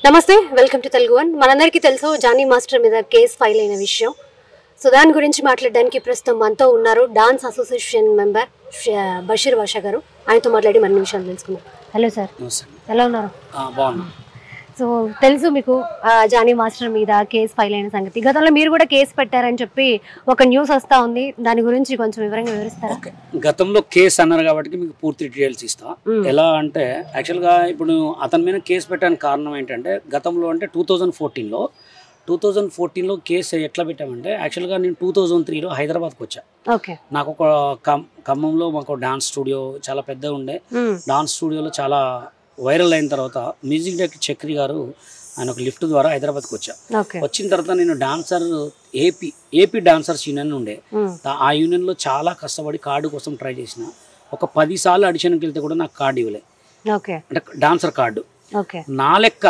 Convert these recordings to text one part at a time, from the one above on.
నమస్తే welcome to Telugu one. మనందరికీ తెలుసు జానీ మాస్టర్ మీద కేసు ఫైల్ అయిన విషయం. సో దాని గురించి మాట్లాడడానికి ప్రస్తుతం మనతో ఉన్నారు డాన్స్ అసోసియేషన్ మెంబర్ బషీర్ బాషా గారు. ఆయనతో మాట్లాడి మరిన్ని విషయాలు తెలుసుకుందాం. హలో సార్, ఎలా ఉన్నారు? సో తెలుసు మీకు జానీ మాస్టర్ మీద కేసు ఫైల్ అయిన సంగతి. గతంలో మీరు కూడా కేసు పెట్టారని చెప్పి ఒక న్యూస్ వస్తూ ఉంది. దాని గురించి కొంచెం వివరంగా వివరిస్తారా? గతంలో కేసు అన్నారు కాబట్టి మీకు పూర్తి డీటెయిల్స్ ఇస్తా. ఎలా అంటే యాక్చువల్గా ఇప్పుడు అతని మీద కేసు పెట్టడానికి కారణం ఏంటంటే గతంలో అంటే 2014లో కేసు ఎట్లా పెట్టామంటే యాక్చువల్గా నేను 2003లో హైదరాబాద్కి వచ్చా. నాకు ఒక ఖమ్మంలో మాకు డాన్స్ స్టూడియో చాలా పెద్దగా ఉండే. డాన్స్ స్టూడియోలో చాలా వైరల్ అయిన తర్వాత మ్యూజిక్ డైరెక్టర్ చక్రి గారు ఆయన ఒక లిఫ్ట్ ద్వారా హైదరాబాద్కి వచ్చా. వచ్చిన తర్వాత నేను డాన్సర్ ఏపీ డాన్సర్స్ యూనియన్ ఉండే. ఆ యూనియన్లో చాలా కష్టపడి కార్డు కోసం ట్రై చేసిన. ఒక 10 సార్లు ఆడిషన్కి వెళ్తే కూడా నాకు కార్డు ఇవ్వలే, అంటే డాన్సర్ కార్డు. నా లెక్క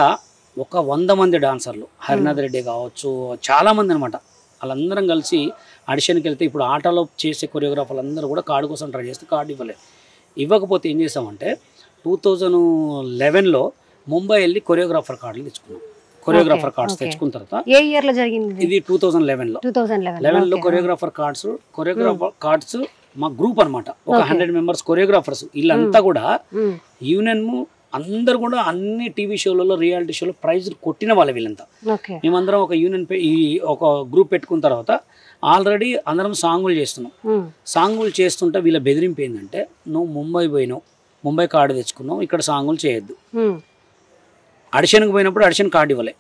ఒక 100 మంది డాన్సర్లు, హరినాథ్ రెడ్డి కావచ్చు, చాలా మంది అనమాట, వాళ్ళందరం కలిసి ఆడిషన్కి వెళ్తే ఇప్పుడు ఆటలో చేసే కొరియోగ్రాఫర్లు అందరూ కూడా కార్డు కోసం ట్రై చేస్తే కార్డు ఇవ్వలే. ఇవ్వకపోతే ఏం చేసామంటే 2011లో ముంబై వెళ్ళి కొరియోగ్రాఫర్ కార్డులు తెచ్చుకున్నాం. కొరియోగ్రాఫర్ కార్డ్స్ తెచ్చుకున్న తర్వాత ఏ ఇయర్ లో జరిగింది? ఇది 2011లో కొరియోగ్రాఫర్ కార్డ్స్ మా గ్రూప్ అనమాట. ఒక 100 మెంబర్స్ కొరియోగ్రాఫర్స్. వీళ్ళంతా కూడా యూనియన్ అందరు కూడా అన్ని టీవీ షోలలో రియాలిటీ షోలో ప్రైజ్ కొట్టిన వాళ్ళే వీళ్ళంతా. మేమందరం ఒక యూనియన్ ఒక గ్రూప్ పెట్టుకున్న తర్వాత ఆల్రెడీ అందరం సాంగులు చేస్తున్నాం. సాంగులు చేస్తుంటే వీళ్ళ బెదిరింపు ఏంటంటే, నువ్వు ముంబై పోయినావు, ముంబై కార్డు తెచ్చుకున్నావు, ఇక్కడ సాంగులు చేయొద్దు. ఆడిషన్కి పోయినప్పుడు ఆడిషన్ కార్డు ఇవ్వలే,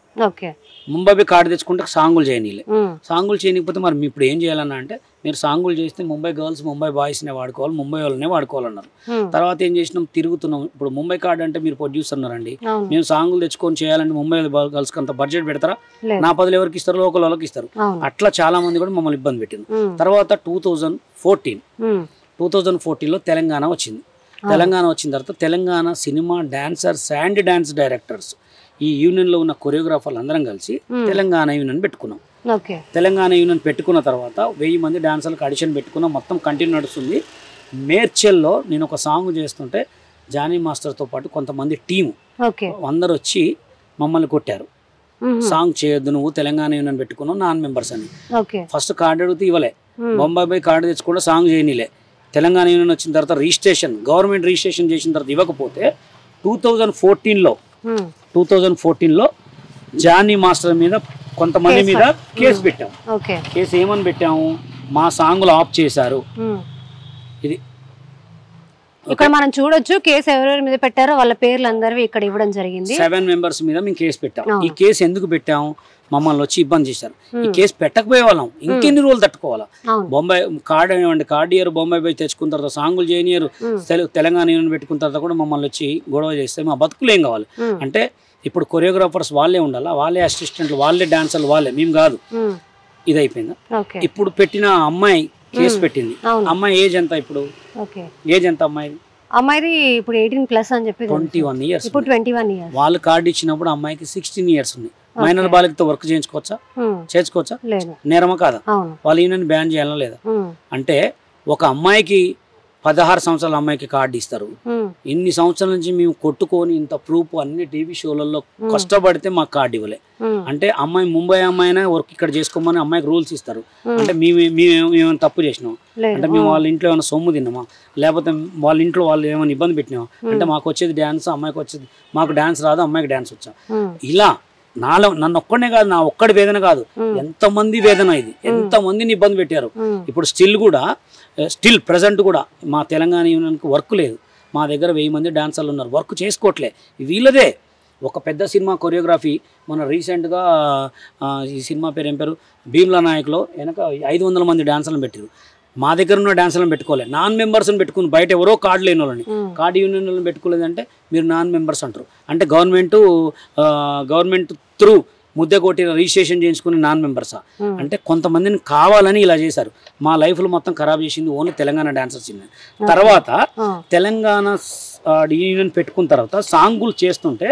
ముంబై కార్డు తెచ్చుకుంటే సాంగులు చేయనీలే. సాంగులు చేయకపోతే మరి ఇప్పుడు ఏం చేయాలన్నా అంటే, మీరు సాంగులు చేస్తే ముంబై గర్ల్స్ ముంబై బాయ్స్నే వాడుకోవాలి, ముంబై వాళ్ళనే వాడుకోవాలన్నారు. తర్వాత ఏం చేసినాం, తిరుగుతున్నాం. ఇప్పుడు ముంబై కార్డు అంటే మీరు ప్రొడ్యూసర్ ఉన్నారండి, మేము సాంగులు తెచ్చుకొని చేయాలంటే ముంబై గర్ల్స్కి అంత బడ్జెట్ పెడతారా? నా పదులు ఎవరికి ఇస్తారు? లోకల్ వాళ్ళకి ఇస్తారు. అట్లా చాలా మంది కూడా మమ్మల్ని ఇబ్బంది పెట్టింది. తర్వాత 2014లో తెలంగాణ వచ్చింది. తెలంగాణ వచ్చిన తర్వాత Telangana cinema dancers and dance directors ఈ యూనియన్లో ఉన్న కొరియోగ్రాఫర్లు అందరం కలిసి తెలంగాణ యూనియన్ పెట్టుకున్నాం. తెలంగాణ యూనియన్ పెట్టుకున్న తర్వాత 1000 మంది డాన్సర్లకు ఆడిషన్ పెట్టుకున్నాం. మొత్తం కంటిన్యూ నడుస్తుంది. మేడ్చల్లో నేను ఒక సాంగ్ చేస్తుంటే జానీ మాస్టర్తో పాటు కొంతమంది టీము అందరు వచ్చి మమ్మల్ని కొట్టారు. సాంగ్ చేయొద్దు, నువ్వు తెలంగాణ యూనియన్ పెట్టుకున్నావు, నాన్ మెంబర్స్ అని. ఫస్ట్ కార్డు అడిగితే ఇవ్వలే, బొంబాయి పోయి కార్డు తెచ్చుకుంటే సాంగ్ చేయనిలే. తెలంగాణ యూనియన్ వచ్చిన తర్వాత గవర్నమెంట్ రిజిస్ట్రేషన్ చేసిన తర్వాత ఇవ్వకపోతే 2014లో జానీ మాస్టర్ మీద కొంతమంది మీద కేసు పెట్టాము. కేసు ఏమని పెట్టాము, మా సాంగులు ఆఫ్ చేశారు. ఇది ఇక్కడ మనం చూడొచ్చు. కేసు ఎవరెవరి మీద పెట్టారో వాళ్ళ పేర్లు అందరివి ఇక్కడ ఇవ్వడం జరిగింది. 7 మెంబర్స్ మీద మేము కేసు పెట్టాం. ఈ కేసు ఎందుకు పెట్టాము, మమ్మల్ని వచ్చి ఇబ్బంది చేశారు. ఈ కేసు పెట్టకపోయే వాళ్ళం ఇంకెన్ని రోజులు తట్టుకోవాలా? బొంబాయి కార్డు అనేవండి, కార్డు ఇయర్ బొంబాయి పోయి తెచ్చుకున్న తర్వాత సాంగులు చేయనియరు. తెలంగాణ యూనియన్ పెట్టుకున్న తర్వాత కూడా మమ్మల్ని వచ్చి గొడవ చేస్తే మా బతుకులు ఏం కావాలి? అంటే ఇప్పుడు కొరియోగ్రాఫర్స్ వాళ్ళే ఉండాలా, వాళ్ళే అసిస్టెంట్లు, వాళ్ళే డాన్సర్లు, వాళ్ళే, మేము కాదు. ఇది అయిపోయిందా? ఇప్పుడు పెట్టిన అమ్మాయి కేసు పెట్టింది. అమ్మాయి ఏజ్ ఎంత? ఇప్పుడు ఏజ్ ఎంత అమ్మాయిది? ఇప్పుడు 18+ అని చెప్పి 21 ఇయర్స్. ఇప్పుడు 21 ఇయర్స్. వాళ్ళు కార్డు ఇచ్చినప్పుడు అమ్మాయికి 16 ఇయర్స్ ఉంది. మైనర్ బాలికతో వర్క్ చేసుకోవచ్చా? నేరమా కాదా? వాళ్ళ యూనియన్ బ్యాన్ చేయాలా లేదా? అంటే ఒక అమ్మాయికి 16 సంవత్సరాల అమ్మాయికి కార్డు ఇస్తారు. ఇన్ని సంవత్సరాల నుంచి మేము కొట్టుకొని ఇంత ప్రూఫ్ అన్ని టీవీ షోలలో కష్టపడితే మాకు కార్డు ఇవ్వలే. అంటే అమ్మాయి ముంబై అమ్మాయినా వర్క్ ఇక్కడ చేసుకోమని అమ్మాయికి రూల్స్ ఇస్తారు. అంటే మేమేమైనా తప్పు చేసినాం అంటే, మేము వాళ్ళ ఇంట్లో ఏమైనా సొమ్ము తిన్నామా, లేకపోతే వాళ్ళ ఇంట్లో వాళ్ళు ఏమైనా ఇబ్బంది పెట్టినామా? అంటే మాకు వచ్చేది డ్యాన్స్, అమ్మాయికి వచ్చేది, మాకు డ్యాన్స్ రాదు, అమ్మాయికి డ్యాన్స్ వచ్చా. ఇలా నన్ను ఒక్కడే కాదు, నా ఒక్కడి వేదన కాదు, ఎంతమంది వేదన ఇది, ఎంతమందిని ఇబ్బంది పెట్టారు. ఇప్పుడు స్టిల్ ప్రజెంట్ కూడా మా తెలంగాణ యూనియన్కి వర్క్ లేదు. మా దగ్గర 1000 మంది డాన్సర్లు ఉన్నారు, వర్క్ చేసుకోవట్లే. వీళ్ళదే ఒక పెద్ద సినిమా కొరియోగ్రఫీ మన రీసెంట్గా ఈ సినిమా పేరు ఏం పేరు, భీమ్లా నాయక్లో వెనక 500 మంది డాన్సర్లను పెట్టారు. మా దగ్గర ఉన్న డాన్సర్లను పెట్టుకోలేదు, నాన్ మెంబర్స్ని పెట్టుకుని బయట ఎవరో కార్డు లేని వాళ్ళని, కార్డు యూనియన్లను పెట్టుకోలేదంటే మీరు నాన్ మెంబర్స్ అంటారు. అంటే గవర్నమెంట్ త్రూ ముద్ద కొట్టిన రిజిస్ట్రేషన్ చేయించుకుని నాన్ మెంబర్సా? అంటే కొంతమందిని కావాలని ఇలా చేశారు. మా లైఫ్లో మొత్తం ఖరాబ్ చేసింది ఓన్లీ తెలంగాణ డాన్సర్స్. తర్వాత తెలంగాణ యూనియన్ పెట్టుకున్న తర్వాత సాంగులు చేస్తుంటే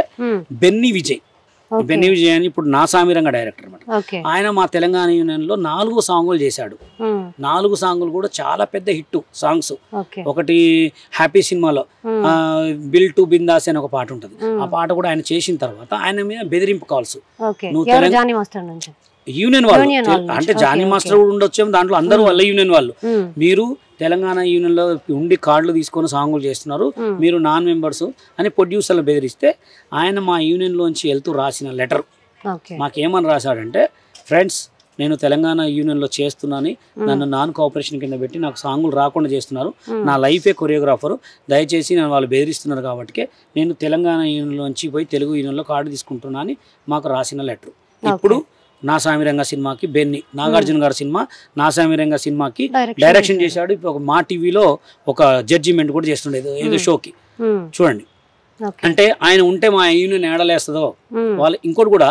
బెన్నీ విజయ్ అని ఇప్పుడు నా సామిరంగ డైరెక్టర్ అనమాట. ఆయన మా తెలంగాణ యూనియన్లో 4 సాంగులు చేశాడు. 4 సాంగులు కూడా చాలా పెద్ద హిట్ సాంగ్స్. ఒకటి హ్యాపీ సినిమాలో బిల్ టు బిందాస్ అని ఒక పాట ఉంటుంది. ఆ పాట కూడా ఆయన చేసిన తర్వాత ఆయన మీద బెదిరింపు కాల్స్, నువ్వు యూనియన్ వాళ్ళు అంటే జానీ మాస్టర్ కూడా ఉండొచ్చేమో దాంట్లో, అందరూ వాళ్ళ యూనియన్ వాళ్ళు, మీరు తెలంగాణ యూనియన్ లో ఉండి కార్డులు తీసుకొని సాంగులు చేస్తున్నారు, మీరు నాన్ మెంబర్స్ అని ప్రొడ్యూసర్లు బెదిరిస్తే ఆయన మా యూనియన్ లోంచి వెళ్తూ రాసిన లెటర్ మాకేమని రాశాడంటే, ఫ్రెండ్స్ నేను తెలంగాణ యూనియన్లో చేస్తున్నాను, నన్ను నాన్ కోఆపరేషన్ కింద పెట్టి నాకు సాంగులు రాకుండా చేస్తున్నారు, నా లైఫే కొరియోగ్రాఫరు, దయచేసి నన్ను వాళ్ళు బెదిరిస్తున్నారు కాబట్టి నేను తెలంగాణ యూనియన్లోంచి పోయి తెలుగు యూనియన్లో కార్డు తీసుకుంటున్నా అని మాకు రాసిన లెటర్. ఇప్పుడు నా సామిరంగ సినిమాకి బెన్నీ నాగార్జున గారి సినిమా నా సామిరంగ సినిమాకి డైరెక్షన్ చేశాడు. ఇప్పుడు ఒక మా టీవీలో ఒక జడ్జిమెంట్ కూడా చేస్తుండేది ఏదో షోకి, చూడండి. అంటే ఆయన ఉంటే మా యూనియన్ ఏడలేస్తుందో వాళ్ళు. ఇంకోటి కూడా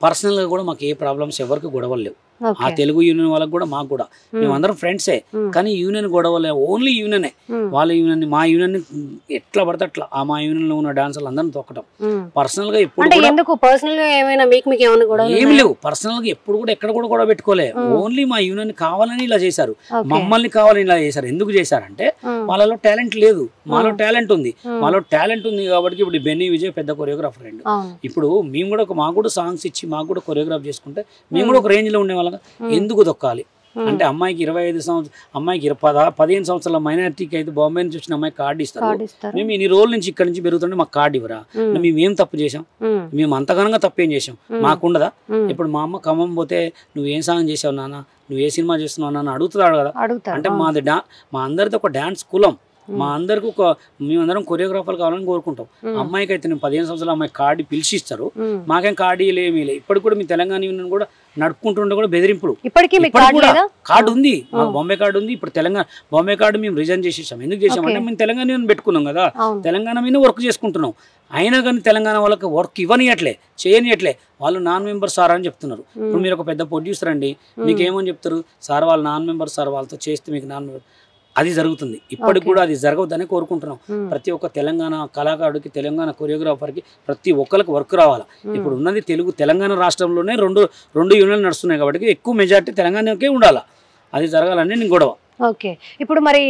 పర్సనల్గా కూడా మాకు ఏ ప్రాబ్లమ్స్ ఎవరికి గొడవలు లేవు. ఆ తెలుగు యూనియన్ వాళ్ళకి కూడా మాకు కూడా మేమందరం ఫ్రెండ్సే, కానీ యూనియన్ గొడవలే, ఓన్లీ యూనియనే. వాళ్ళ యూనియన్ మా యూనియన్ ఎట్లా పడితే అట్లా ఆ మా యూనియన్ లో ఉన్న డాన్సర్లు అందరిని తొక్కటం. పర్సనల్ గా ఎప్పుడు ఏమి లేవు, పర్సనల్ గా ఎప్పుడు కూడా ఎక్కడ కూడా గొడవ పెట్టుకోలే. ఓన్లీ మా యూనియన్ కావాలని ఇలా చేశారు, మమ్మల్ని కావాలని ఇలా చేశారు. ఎందుకు చేశారంటే వాళ్ళలో టాలెంట్ లేదు, మాలో టాలెంట్ ఉంది. మాలో టాలెంట్ ఉంది కాబట్టి ఇప్పుడు బెన్నీ విజయ్ పెద్ద కొరియోగ్రాఫర్ అండి. ఇప్పుడు మేము కూడా మాకు కూడా సాంగ్స్ ఇచ్చి మాకు కూడా కొరియోగ్రాఫ్ చేసుకుంటే మేము కూడా ఒక రేంజ్ లో ఉండేవాళ్ళం. ఎందుకు దొక్కాలి అంటే అమ్మాయికి 25 సంవత్సరాలు, అమ్మాయికి 15 సంవత్సరాల మైనారిటీకి అయితే బాంబే నుంచి వచ్చిన అమ్మాయికి కార్డు ఇస్తారు. మేము ఇన్ని రోజుల నుంచి ఇక్కడ నుంచి పెరుగుతుంటే మాకు కార్డు ఇవ్వరా? మేమేం తప్పు చేసాం? మేము అంతగానంగా తప్పేం చేసాం? మాకుండదా? ఇప్పుడు మా అమ్మ ఖమ్మం పోతే నువ్వేం సాంగ్ చేసావు నాన్న, నువ్వు ఏ సినిమా చేస్తున్నావు నాన్న అడుగుతున్నాడు కదా. అంటే మాది మా అందరితో ఒక డాన్స్ కులం, మా అందరికి ఒక మేమందరం కొరియోగ్రాఫర్ కావాలని కోరుకుంటాం. అమ్మాయికి అయితే నేను 15 సంవత్సరాల అమ్మాయి కార్డు పిలిచి ఇస్తారు, మాకేం కార్డు ఏమీ లేదు. ఇప్పటికి కూడా మీ తెలంగాణ యూనియన్ కూడా నడుపుకుంటుండే కూడా బెదిరింపులు. కార్డు ఉంది మాకు, బాంబే కార్డు ఉంది. ఇప్పుడు తెలంగాణ బాంబే కార్డు మేము రిజైన్ చేసేసాం. ఎందుకు చేసామంటే మేము తెలంగాణ యూనియన్ పెట్టుకున్నాం కదా, తెలంగాణ మీద వర్క్ చేసుకుంటున్నాం. అయినా కానీ తెలంగాణ వాళ్ళకి వర్క్ ఇవ్వనియట్లే, చేయనియట్లే. వాళ్ళు నాన్ మెంబర్ సార్ అని చెప్తున్నారు. ఇప్పుడు మీరు ఒక పెద్ద ప్రొడ్యూసర్ అండి, మీకు ఏమని చెప్తారు? సార్ వాళ్ళు నాన్ మెంబర్ సార్, వాళ్ళతో చేస్తే మీకు నాన్ మెంబర్. అది జరుగుతుంది, ఇప్పటికి కూడా అది జరగవద్దని కోరుకుంటున్నాం. ప్రతి ఒక్క తెలంగాణ కళాకారుడికి, తెలంగాణ కొరియోగ్రాఫర్కి ప్రతి ఒక్కరికి వర్క్ రావాలా. ఇప్పుడు ఉన్నది తెలంగాణ రాష్ట్రంలోనే రెండు యూనియన్లు నడుస్తున్నాయి కాబట్టి ఎక్కువ మెజార్టీ తెలంగాణకే ఉండాలా. అది జరగాలని నేను గొడవ. ఓకే, ఇప్పుడు మరి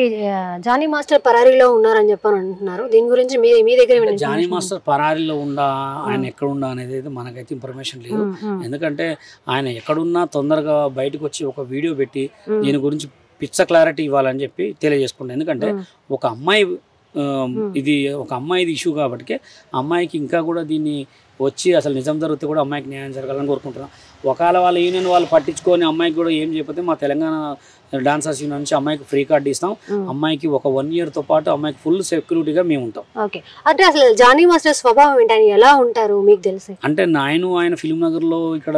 జానీ మాస్టర్ పరారీలో ఉన్నారని చెప్పని అంటున్నారు. దీని గురించి మీ దగ్గర జానీ మాస్టర్ పరారీలో ఉండా, ఆయన ఎక్కడ ఉండా అనేది అయితే మనకైతే ఇన్ఫర్మేషన్ లేదు. ఎందుకంటే ఆయన ఎక్కడున్నా తొందరగా బయటకు వచ్చి ఒక వీడియో పెట్టి దీని గురించి పిచ్చ క్లారిటీ ఇవ్వాలని చెప్పి తెలియజేసుకుంటాను. ఎందుకంటే ఒక అమ్మాయి ఒక అమ్మాయిది ఇష్యూ కాబట్టి అమ్మాయికి ఇంకా కూడా దీన్ని వచ్చి అసలు నిజం జరిగితే కూడా అమ్మాయికి న్యాయం జరగాలని కోరుకుంటున్నాం. ఒకవేళ వాళ్ళ యూనియన్ వాళ్ళు పట్టించుకొని అమ్మాయికి కూడా ఏం చేయకపోతే మా తెలంగాణ డాన్సర్స్ యూనియన్ నుంచి అమ్మాయికి ఫ్రీ కార్డు ఇస్తాం. అమ్మాయికి ఒక 1 year తో పాటు అమ్మాయికి ఫుల్ సెక్యూరిటీగా మేము ఉంటాం. ఓకే, అంటే అసలు జానీ మాస్టర్ స్వభావం ఏంటని ఎలా ఉంటారు మీకు తెలిసి? అంటే ఆయన ఫిల్మ్ నగర్ లో ఇక్కడ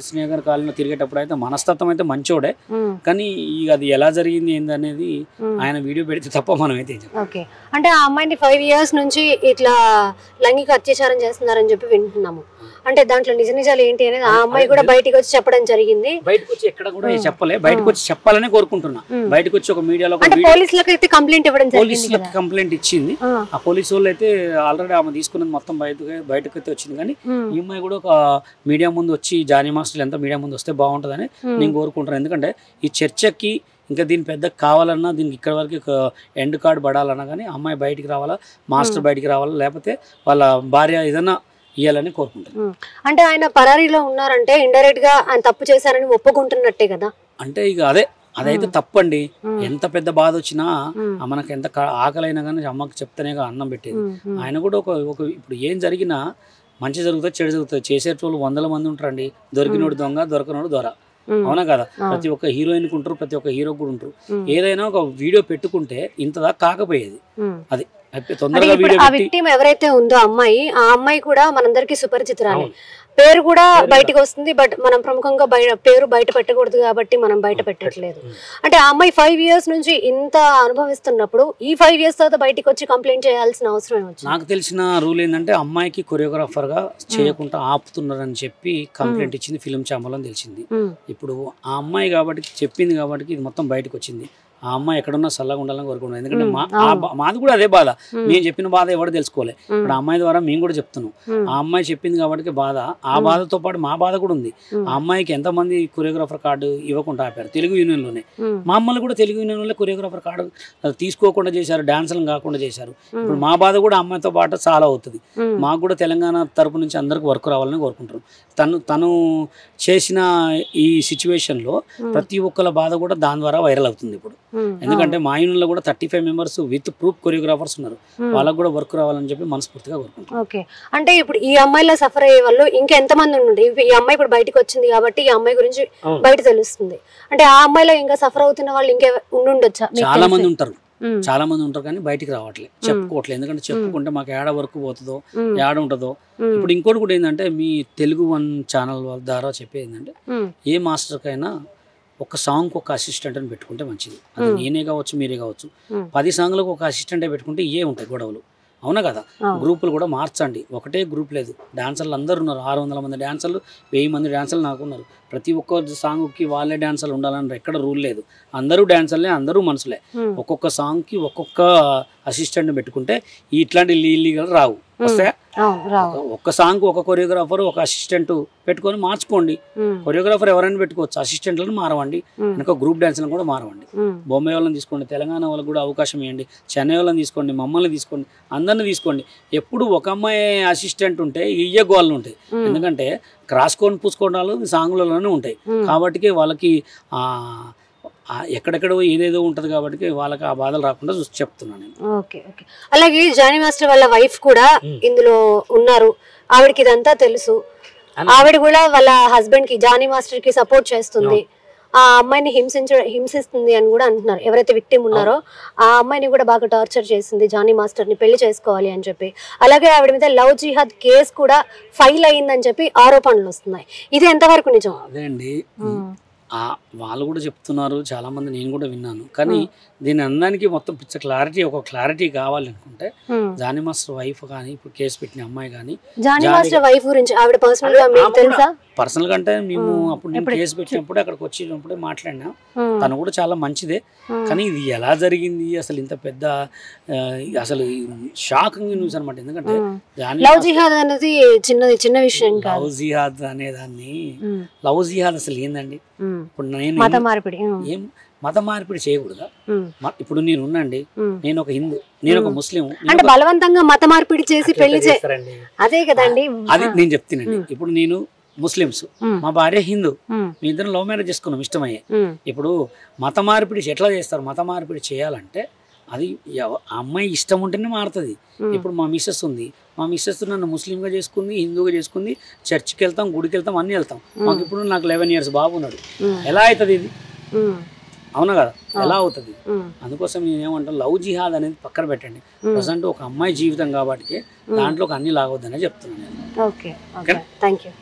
స్నేహర్ కాలనీలో తిరిగేటప్పుడు అయితే మనస్తత్వం అయితే మంచోడే, కానీ అది ఎలా జరిగింది ఏందనేది ఆయన వీడియో పెడితే తప్ప మనం అయితే. ఓకే, అంటే ఆ అమ్మాయిని 5 years నుంచి ఇట్లా లైంగిక అత్యాచారం చేస్తున్నారని చెప్పి వింటున్నాము. అంటే దాంట్లో నిజాలు ఏంటి అనేది ఆ అమ్మాయి కూడా బయటకు వచ్చి చెప్పడం జరిగింది. బయటకు వచ్చి ఎక్కడ కూడా చెప్పలే, బయటకు వచ్చి చెప్పాలని కోరుకుంటున్నా. బయటకు వచ్చి ఒక మీడియాలో పోలీసులకు అయితే కంప్లైంట్ ఇవ్వడం జరిగింది, పోలీసులకు కంప్లైంట్ ఇచ్చింది. ఆ పోలీసు వాళ్ళు అయితే ఆల్రెడీ ఆమె తీసుకున్నది మొత్తం బయటకు అయితే వచ్చింది. కానీ ఈ అమ్మాయి కూడా ఒక మీడియా ముందు వచ్చి జానీ మాస్టర్ ఎంత మీడియా ముందు వస్తే బాగుంటుందని నేను కోరుకుంటున్నాను. ఎందుకంటే ఈ చర్చకి ఇంకా దీని పెద్ద కావాలన్నా దీనికి ఇక్కడ వరకు ఎండ్ కార్డు పడాలన్నా కానీ అమ్మాయి బయటికి రావాలా, మాస్టర్ బయటికి రావాలా, లేకపోతే వాళ్ళ భార్య ఏదైనా ఇవ్వాలని కోరుకుంటారు. అంటే ఆయన పరారీలో ఉన్నారంటే ఇండైరెక్ట్ గా ఆయన తప్పు చేశారని ఒప్పుకుంటున్నట్టే కదా. అంటే ఇక అదైతే తప్పండి. ఎంత పెద్ద బాధ వచ్చినా మనకు ఎంత ఆకలైనా కానీ అమ్మకి చెప్తేనే అన్నం పెట్టేది. ఆయన కూడా ఒక ఇప్పుడు ఏం జరిగినా మంచి జరుగుతుంది, చెడు జరుగుతుంది. చేసేటోళ్ళు 100 మంది ఉంటారండి. దొరికినోడు దొంగ, దొరకనోడు దొర. అవునా కదా? ప్రతి ఒక్క హీరోయిన్కి ఉంటారు, ప్రతి ఒక్క హీరో కూడా ఉంటారు. ఏదైనా ఒక వీడియో పెట్టుకుంటే ఇంతదా కాకపోయేది. అది తొందరగా వీడియో ఎవరైతే ఉందో అమ్మాయి, ఆ అమ్మాయి కూడా మనందరికి సుపరిచితురాలే. పేరు కూడా బయటకు వస్తుంది, బట్ మనం ప్రముఖంగా పేరు బయట పెట్టకూడదు కాబట్టి మనం బయట పెట్టట్లేదు. అంటే ఆ అమ్మాయి 5 years నుంచి ఇంత అనుభవిస్తున్నప్పుడు ఈ 5 years తర్వాత బయటకు వచ్చి కంప్లైంట్ చేయాల్సిన అవసరం ఏమొచ్చింది? నాకు తెలిసిన రూల్ ఏంటంటే అమ్మాయికి కొరియోగ్రాఫర్ గా చేయకుండా ఆపుతున్నారని చెప్పి కంప్లైంట్ ఇచ్చింది ఫిల్మ్ ఛాంబర్ అని తెలిసింది. ఇప్పుడు ఆ అమ్మాయి కాబట్టి చెప్పింది కాబట్టి ఇది మొత్తం బయటకు వచ్చింది. ఆ అమ్మాయి ఎక్కడున్నా చల్లగా ఉండాలని కోరుకుంటున్నాం. ఎందుకంటే మాది కూడా అదే బాధ. మేము చెప్పిన బాధ ఎవరు తెలుసుకోలే. ఇప్పుడు ఆ అమ్మాయి ద్వారా మేము కూడా చెప్తున్నాం. ఆ అమ్మాయి చెప్పింది కాబట్టి బాధ, ఆ బాధతో పాటు మా బాధ కూడా ఉంది. ఆ అమ్మాయికి ఎంతమంది కొరియోగ్రాఫర్ కార్డు ఇవ్వకుండా ఆపారు తెలుగు యూనియన్లోనే. మా అమ్మలు కూడా తెలుగు యూనియన్లో కొరియోగ్రాఫర్ కార్డు తీసుకోకుండా చేశారు, డాన్సులు కాకుండా చేశారు. ఇప్పుడు మా బాధ కూడా అమ్మాయితో పాటు చాలా అవుతుంది. మాకు కూడా తెలంగాణ తరపు నుంచి అందరికి వర్క్ రావాలని కోరుకుంటారు. తను చేసిన ఈ సిచ్యువేషన్లో ప్రతి ఒక్కళ్ళ బాధ కూడా దాని ద్వారా వైరల్ అవుతుంది ఇప్పుడు. ఎందుకంటే మా యూనియన్లో కూడా 35 మెంబర్స్ విత్ ప్రూఫ్ కొరియోగ్రాఫర్స్ ఉన్నారు. వాళ్ళకు కూడా వర్క్ రావాలని చెప్పి మనస్ఫూర్తిగా కోరుకుంటాం. ఓకే, అంటే ఇప్పుడు ఈ అమ్మాయిలో సఫర్ అయ్యే వాళ్ళు ఇంకా ఎంతమంది ఉండి, ఈ అమ్మాయి ఇప్పుడు బయటకు వచ్చింది కాబట్టి ఈ అమ్మాయి గురించి బయట తెలుస్తుంది. అంటే ఆ అమ్మాయిలో ఇంకా సఫర్ అవుతున్న వాళ్ళు ఇంకా ఉండుండొచ్చా? చాలా మంది ఉంటారు, చాలా మంది ఉంటారు కానీ బయటికి రావట్లేదు, చెప్పుకోవట్లేదు. ఎందుకంటే చెప్పుకుంటే మాకు ఏడ వరకు పోతుందో ఏడ ఉంటుందో. ఇప్పుడు ఇంకోటి కూడా ఏంటంటే మీ తెలుగు 1 ఛానల్ ద్వారా చెప్పేది ఏంటంటే ఏ మాస్టర్కైనా ఒక సాంగ్కి ఒక అసిస్టెంట్ అని పెట్టుకుంటే మంచిది. అది నేనే కావచ్చు, మీరే కావచ్చు. 10 సాంగ్లకు ఒక అసిస్టెంటే పెట్టుకుంటే ఉంటాయి గొడవలు. అవునా కదా? గ్రూపులు కూడా మార్చండి. ఒకటే గ్రూప్ లేదు, డాన్సర్లు అందరు ఉన్నారు. 600 మంది డాన్సర్లు, 1000 మంది డాన్సర్లు నాకు ఉన్నారు. ప్రతి ఒక్క సాంగ్కి వాళ్ళే డాన్సర్లు ఉండాలని ఎక్కడ రూల్ లేదు. అందరూ డాన్సర్లే, అందరూ మనుషులే. ఒక్కొక్క సాంగ్కి ఒక్కొక్క అసిస్టెంట్ పెట్టుకుంటే ఇట్లాంటి ఇల్లీగల్ రావు. వస్తే ఒక్క సాంగ్ ఒక కొరియోగ్రాఫర్ ఒక అసిస్టెంట్ పెట్టుకొని మార్చుకోండి. కొరియోగ్రాఫర్ ఎవరైనా పెట్టుకోవచ్చు, అసిస్టెంట్లను మారవండి, ఇంకా గ్రూప్ డాన్స్లను కూడా మారవండి. బొంబాయి వాళ్ళని తీసుకోండి, తెలంగాణ వాళ్ళకి కూడా అవకాశం ఇవ్వండి, చెన్నై వాళ్ళని తీసుకోండి, మమ్మల్ని తీసుకోండి, అందరిని తీసుకోండి. ఎప్పుడు ఒక అమ్మాయి అసిస్టెంట్ ఉంటే ఇయ్య గోళ్ళు ఉంటాయి. ఎందుకంటే క్రాస్కొని పూసుకోవడాలు సాంగులలోనే ఉంటాయి. కాబట్టి వాళ్ళకి ఎక్కడెక్కడ ఏదేదో ఉంటది కాబట్టి వాళ్ళకి ఆ బాధలు రాకుండా చెప్తున్నాను నేను. Okay okay. అలాగే జానీ మాస్టర్ వాళ్ళ వైఫ్ కూడా ఇందులో ఉన్నారు. ఆవిడకి ఇదంతా తెలుసు. ఆవిడ కూడా వాళ్ళ హస్బెండ్ కి, జానీ మాస్టర్ కి సపోర్ట్ చేస్తుంది. ఆ అమ్మాయిని హింసిస్తుంది అని కూడా అంటున్నారు. ఎవరైతే విక్టిమ్ ఉన్నారో ఆ అమ్మాయిని కూడా బాగా టార్చర్ చేసింది, జానీ మాస్టర్ ని పెళ్లి చేసుకోవాలి అని చెప్పి. అలాగే ఆవిడ మీద లవ్ జిహాద్ కేసు కూడా ఫైల్ అయిందని చెప్పి ఆరోపణలు వస్తున్నాయి. ఇది ఎంతవరకు నిజం? అదే అండి, వాళ్ళు కూడా చెప్తున్నారు, చాలా మంది నేను కూడా విన్నాను. కానీ దీని అందరికి మొత్తం ఒక క్లారిటీ కావాలి అనుకుంటే జానీ మాస్టర్ వైఫ్ కానీ, ఇప్పుడు కేసు పెట్టిన అమ్మాయి కానీ, జానీ మాస్టర్ వైఫ్ గురించి ఆవిడ పర్సనల్ గా అంటే మేము అప్పుడు నేను కేసు పెట్టినప్పుడు అక్కడికి వచ్చినప్పుడే మాట్లాడినా. తను కూడా చాలా మంచిదే. కానీ ఇది ఎలా జరిగింది అసలు, ఇంత పెద్ద అసలు షాకింగ్ న్యూస్ అనమాట. ఎందుకంటే లవ్ జిహాద్ అనేది చిన్న విషయం కాదు. లవ్ జిహాద్ అనేదాన్ని, లవ్ జిహాద్ అసలు ఏందండి? ఇప్పుడు నేను ఏం మత మార్పిడి చేయకూడదా? ఇప్పుడు నేను ఉన్నాండి, నేను ఒక హిందూ, నేను ఒక ముస్లిం, అంటే బలవంతంగా మత మార్పిడి చేసి పెళ్లి చేస్తారండి. అదే కదండి, అది నేను చెప్తానండి. ఇప్పుడు నేను ముస్లిమ్స్, మా భార్య హిందూ, మీ ఇద్దరు లవ్ మ్యారేజ్ చేసుకున్నాం ఇష్టమయ్యే. ఇప్పుడు మత మార్పిడి ఎట్లా చేస్తారు? మత మార్పిడి చేయాలంటే అది అమ్మాయి ఇష్టం ఉంటేనే మారుతుంది. ఇప్పుడు మా మిస్సెస్ ఉంది, మా మిస్సెస్ నన్ను ముస్లింగా చేసుకుంది, హిందూగా చేసుకుంది, చర్చికి వెళ్తాం, గుడికి వెళ్తాం, అన్నీ వెళ్తాం. మాకు ఇప్పుడు నాకు 11 years బాబు ఉన్నాడు. ఎలా అవుతుంది ఇది? అవునా కదా? ఎలా అవుతుంది? అందుకోసం నేనేమంటాను, లవ్ జిహాద్ అనేది పక్కన పెట్టండి. ప్రజెంట్ ఒక అమ్మాయి జీవితం కాబట్టి దాంట్లోకి అన్ని లాగొద్దనే చెప్తున్నాను నేను. Okay, thank you.